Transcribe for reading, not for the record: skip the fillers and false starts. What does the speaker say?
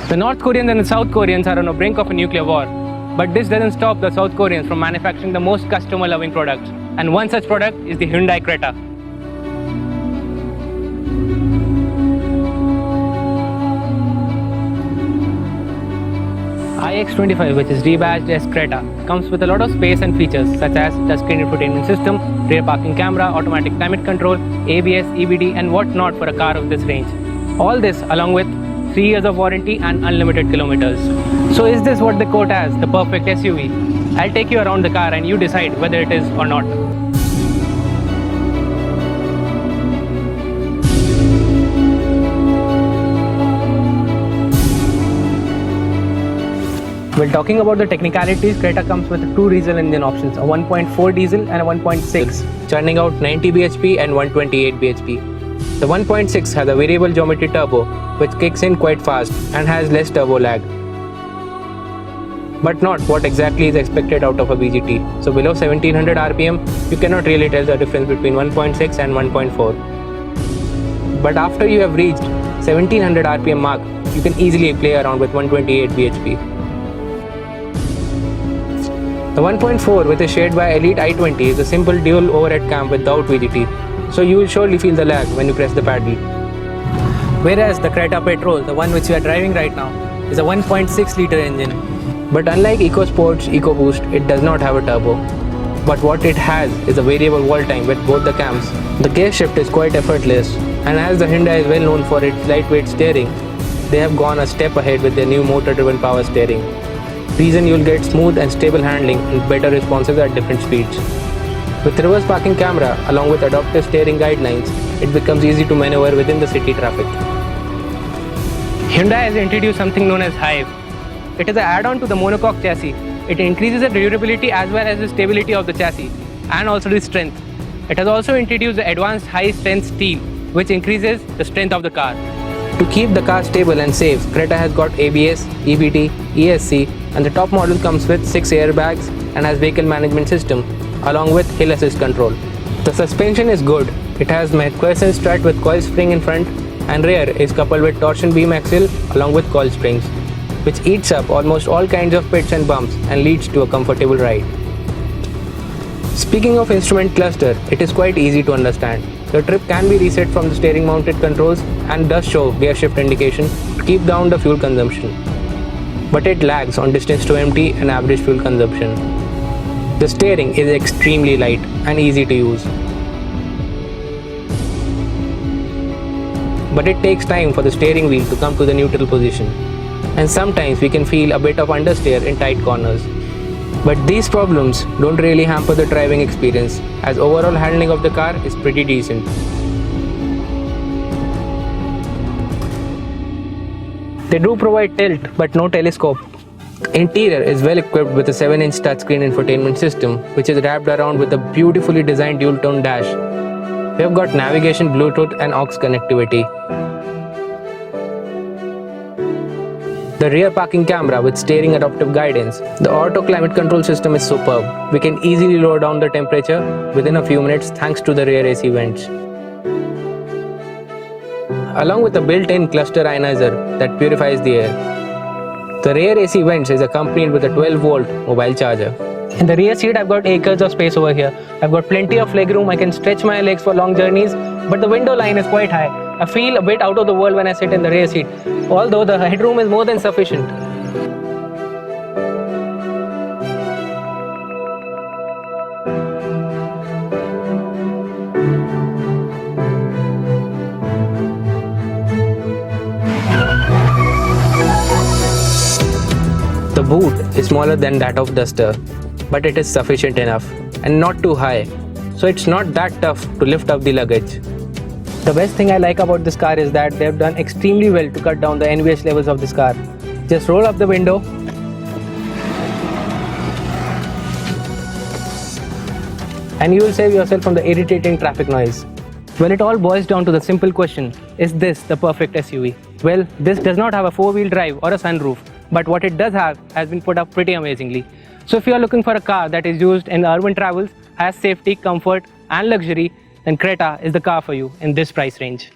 The North Koreans and the South Koreans are on the brink of a nuclear war. But this doesn't stop the South Koreans from manufacturing the most customer-loving products. And one such product is the Hyundai Creta. iX25, which is rebadged as Creta, comes with a lot of space and features such as touchscreen infotainment system, rear parking camera, automatic climate control, ABS, EBD and whatnot for a car of this range. All this along with 3 years of warranty and unlimited kilometers. So is this what they quote as the perfect SUV? I'll take you around the car and you decide whether it is or not. Well, talking about the technicalities, Creta comes with two diesel engine options, a 1.4 diesel and a 1.6, churning out 90 bhp and 128 bhp. The 1.6 has a variable geometry turbo, which kicks in quite fast and has less turbo lag, but not what exactly is expected out of a VGT. So below 1700 RPM, you cannot really tell the difference between 1.6 and 1.4. But after you have reached 1700 RPM mark, you can easily play around with 128 bhp. The 1.4 with a shared by Elite i20 is a simple dual overhead cam without VGT, so you will surely feel the lag when you press the paddle. Whereas the Creta Petrol, the one which we are driving right now, is a 1.6 litre engine. But unlike EcoSport's EcoBoost, it does not have a turbo. But what it has is a variable wall time with both the cams. The gear shift is quite effortless, and as the Hyundai is well known for its lightweight steering, they have gone a step ahead with their new motor-driven power steering. Reason you'll get smooth and stable handling and better responses at different speeds. With reverse parking camera along with adaptive steering guidelines, it becomes easy to maneuver within the city traffic. Hyundai has introduced something known as Hive. It is an add-on to the monocoque chassis. It increases the durability as well as the stability of the chassis and also the strength. It has also introduced the advanced high-strength steel, which increases the strength of the car. To keep the car stable and safe, Creta has got ABS, EBD, ESC, and the top model comes with 6 airbags and has vehicle management system along with hill assist control. The suspension is good. It has McPherson strut with coil spring in front, and rear is coupled with torsion beam axle along with coil springs, which eats up almost all kinds of pits and bumps and leads to a comfortable ride. Speaking of instrument cluster, it is quite easy to understand. The trip can be reset from the steering mounted controls and does show gear shift indication to keep down the fuel consumption. But it lags on distance to empty and average fuel consumption. The steering is extremely light and easy to use. But it takes time for the steering wheel to come to the neutral position, and sometimes we can feel a bit of understeer in tight corners. But these problems don't really hamper the driving experience, as overall handling of the car is pretty decent. They do provide tilt but no telescope. Interior is well equipped with a 7-inch touchscreen infotainment system, which is wrapped around with a beautifully designed dual-tone dash. We have got navigation, Bluetooth and aux connectivity. The rear parking camera with steering adaptive guidance. The auto climate control system is superb. We can easily lower down the temperature within a few minutes thanks to the rear AC vents, along with a built-in cluster ionizer that purifies the air. The rear AC vents is accompanied with a 12-volt mobile charger. In the rear seat, I've got acres of space over here. I've got plenty of legroom. I can stretch my legs for long journeys, but the window line is quite high. I feel a bit out of the world when I sit in the rear seat, although the headroom is more than sufficient. The boot is smaller than that of Duster, but it is sufficient enough and not too high, so it's not that tough to lift up the luggage. The best thing I like about this car is that they have done extremely well to cut down the NVH levels of this car. Just roll up the window and you will save yourself from the irritating traffic noise. Well, it all boils down to the simple question, is this the perfect SUV? Well, this does not have a 4-wheel drive or a sunroof, but what it does have has been put up pretty amazingly. So if you are looking for a car that is used in urban travels, has safety, comfort and luxury, then Creta is the car for you in this price range.